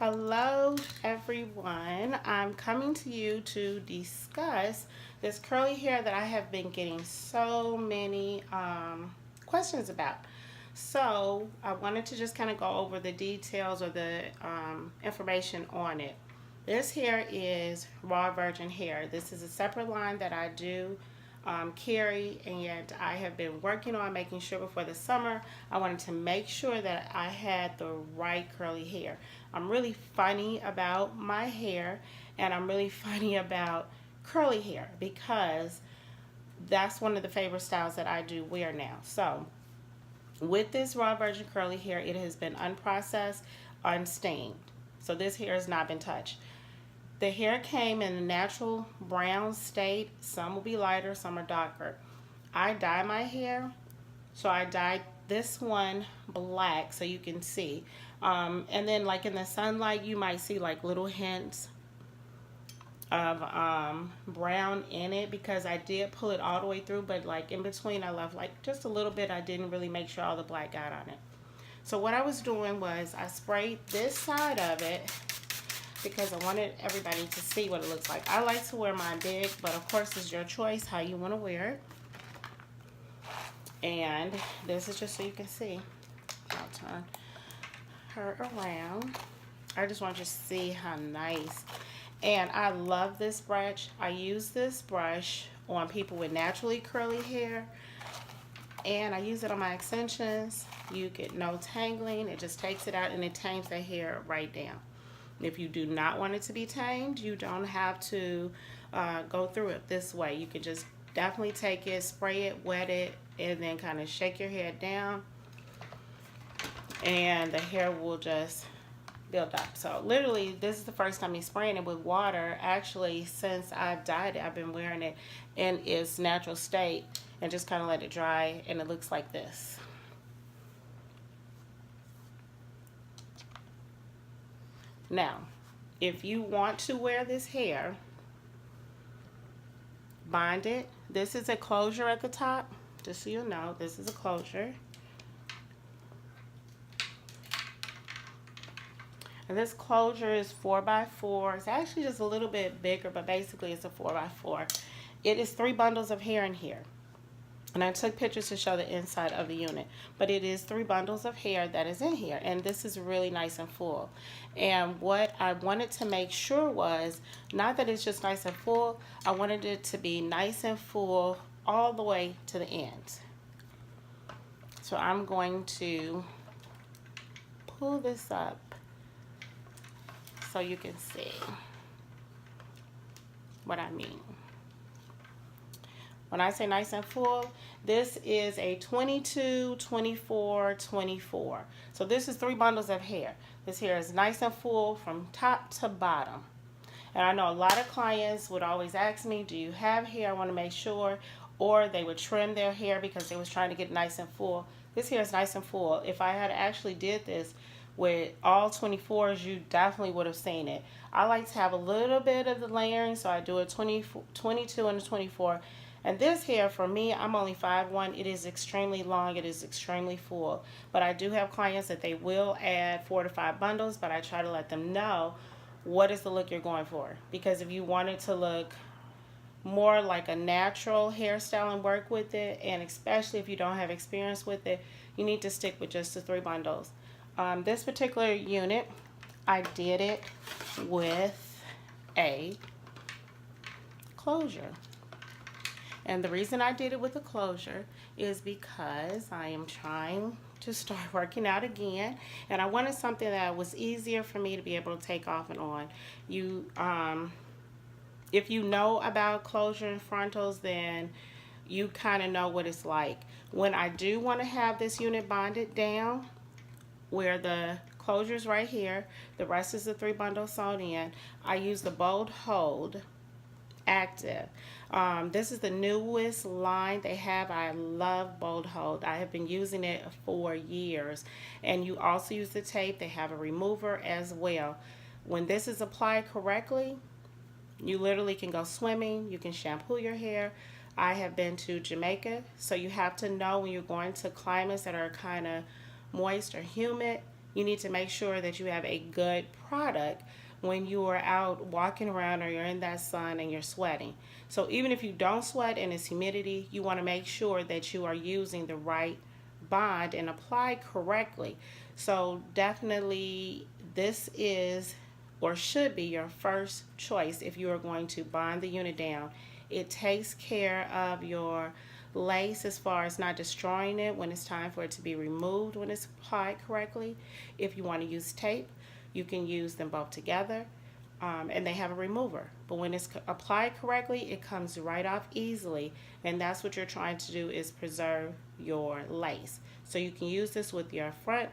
Hello everyone. I'm coming to you to discuss this curly hair that I have been getting so many questions about. So I wanted to just kind of go over the details or the information on it. This hair is raw virgin hair. This is a separate line that I do carry, and I have been working on making sure before the summer I wanted to make sure that I had the right curly hair. I'm really funny about my hair, and I'm really funny about curly hair because that's one of the favorite styles that I do wear now. So with this raw virgin curly hair, it has been unprocessed, unstained. So this hair has not been touched. The hair came in a natural brown state. Some will be lighter, some are darker. I dye my hair, so I dyed this one black so you can see. And then like in the sunlight, you might see like little hints of brown in it because I did pull it all the way through, but like in between I left like just a little bit. I didn't really make sure all the black got on it. So what I was doing was I sprayed this side of it because I wanted everybody to see what it looks like. I like to wear mine big, but of course it's your choice how you want to wear it. And this is just so you can see. I'll turn her around. I just want you to see how nice. And I love this brush. I use this brush on people with naturally curly hair, and I use it on my extensions. You get no tangling. It just takes it out and it tames the hair right down. If you do not want it to be tamed, you don't have to go through it this way. You can just definitely take it, spray it, wet it, and then kind of shake your hair down, and the hair will just build up. So literally, this is the first time he's spraying it with water. Actually, since I've dyed it, I've been wearing it in its natural state and just kind of let it dry, and it looks like this. Now, if you want to wear this hair, bind it. This is a closure at the top, just so you know, this is a closure. And this closure is 4x4. It's actually just a little bit bigger, but basically it's a 4x4. It is 3 bundles of hair in here. And I took pictures to show the inside of the unit. But it is 3 bundles of hair that is in here. And this is really nice and full. And what I wanted to make sure was, not that it's just nice and full, I wanted it to be nice and full all the way to the end. So I'm going to pull this up so you can see what I mean. When I say nice and full, this is a 22, 24, 24. So this is 3 bundles of hair. This hair is nice and full from top to bottom. And I know a lot of clients would always ask me, do you have hair? I want to make sure. Or they would trim their hair because they was trying to get nice and full. This hair is nice and full. If I had actually did this with all 24s, you definitely would have seen it. I like to have a little bit of the layering, so I do a 22 and a 24. And this hair, for me, I'm only 5'1". It is extremely long. It is extremely full. But I do have clients that they will add 4 to 5 bundles, but I try to let them know what is the look you're going for. Because if you want it to look more like a natural hairstyle and work with it, and especially if you don't have experience with it, you need to stick with just the 3 bundles. This particular unit, I did it with a closure. And the reason I did it with a closure is because I am trying to start working out again, and I wanted something that was easier for me to be able to take off and on. If you know about closure and frontals, then you kind of know what it's like. When I do want to have this unit bonded down, where the closure is right here, the rest is the 3 bundles sewn in, I use the Bold Hold Active. This is the newest line they have. I love Bold Hold. I have been using it for years. And you also use the tape. They have a remover as well. When this is applied correctly, you literally can go swimming. You can shampoo your hair. I have been to Jamaica, so you have to know when you're going to climates that are kind of moist or humid, You need to make sure that you have a good product when you are out walking around or you're in that sun and you're sweating. So even if you don't sweat and it's humidity, you want to make sure that you are using the right bond and apply correctly. So definitely this is or should be your first choice if you are going to bond the unit down. It takes care of your lace as far as not destroying it when it's time for it to be removed when it's applied correctly. If you want to use tape, you can use them both together, and they have a remover. But when it's applied correctly, it comes right off easily, and that's what you're trying to do, is preserve your lace. So you can use this with your front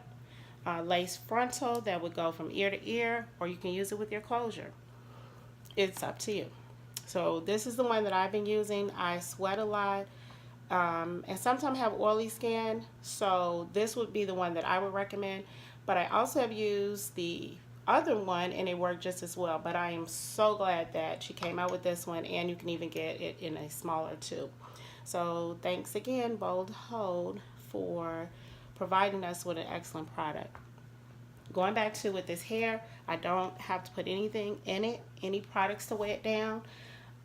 lace frontal that would go from ear to ear, or you can use it with your closure. It's up to you. So this is the one that I've been using. I sweat a lot, and sometimes have oily skin, so this would be the one that I would recommend. But I also have used the other one and it worked just as well. But I am so glad that she came out with this one, and you can even get it in a smaller tube. So thanks again, Bold Hold, for providing us with an excellent product. Going back to with this hair, I don't have to put anything in it, any products to weigh it down.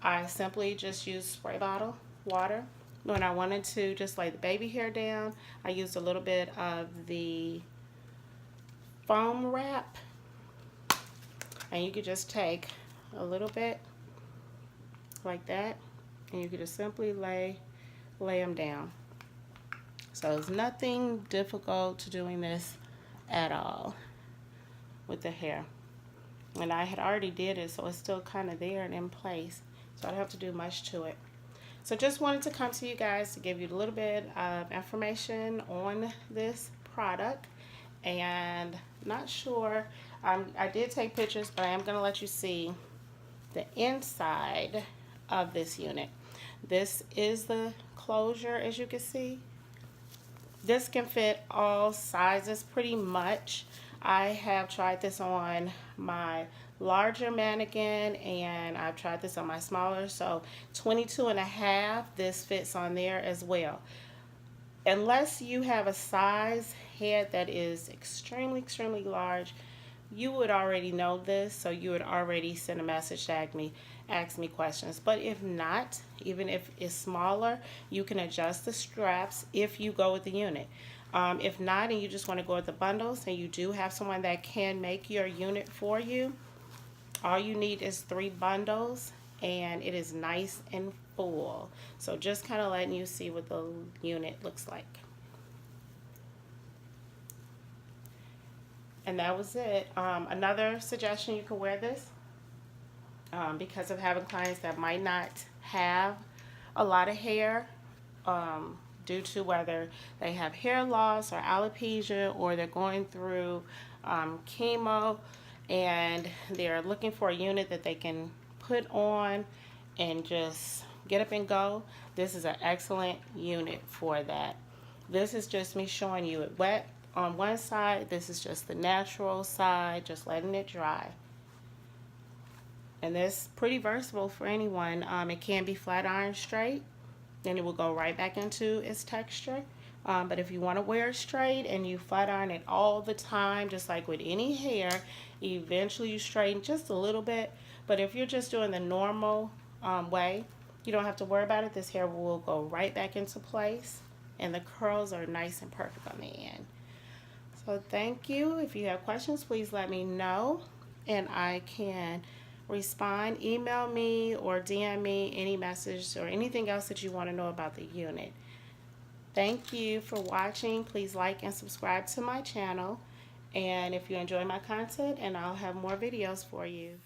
I simply just use spray bottle water. When I wanted to just lay the baby hair down, I used a little bit of the foam wrap, and you could just take a little bit like that, and you could just simply lay them down. So there's nothing difficult to doing this at all with the hair. And I had already did it, so it's still kind of there and in place, so I don't have to do much to it. So just wanted to come to you guys to give you a little bit of information on this product. And not sure, I did take pictures, but I am going to let you see the inside of this unit. This is the closure, as you can see. This can fit all sizes pretty much. I have tried this on my larger mannequin, and I've tried this on my smaller, so 22.5, this fits on there as well. Unless you have a size head that is extremely large, you would already know this, so you would already send a message to ask me questions. But if not, even if it's smaller, you can adjust the straps if you go with the unit. If not, and you just want to go with the bundles, and you do have someone that can make your unit for you, all you need is 3 bundles, and it is nice and full. So just kind of letting you see what the unit looks like. And that was it. Another suggestion, you can wear this because of having clients that might not have a lot of hair, due to whether they have hair loss or alopecia, or they're going through chemo, and they're looking for a unit that they can put on and just get up and go. This is an excellent unit for that. This is just me showing you it wet on one side. This is just the natural side, just letting it dry. And this is pretty versatile for anyone. It can be flat iron straight, then it will go right back into its texture. But if you want to wear it straight and you flat iron it all the time, just like with any hair, eventually you straighten just a little bit. But if you're just doing the normal way, you don't have to worry about it. This hair will go right back into place, and the curls are nice and perfect on the end. So thank you. If you have questions, please let me know, and I can respond. Email me or DM me any message or anything else that you want to know about the unit. Thank you for watching. Please like and subscribe to my channel, and if you enjoy my content, and I'll have more videos for you.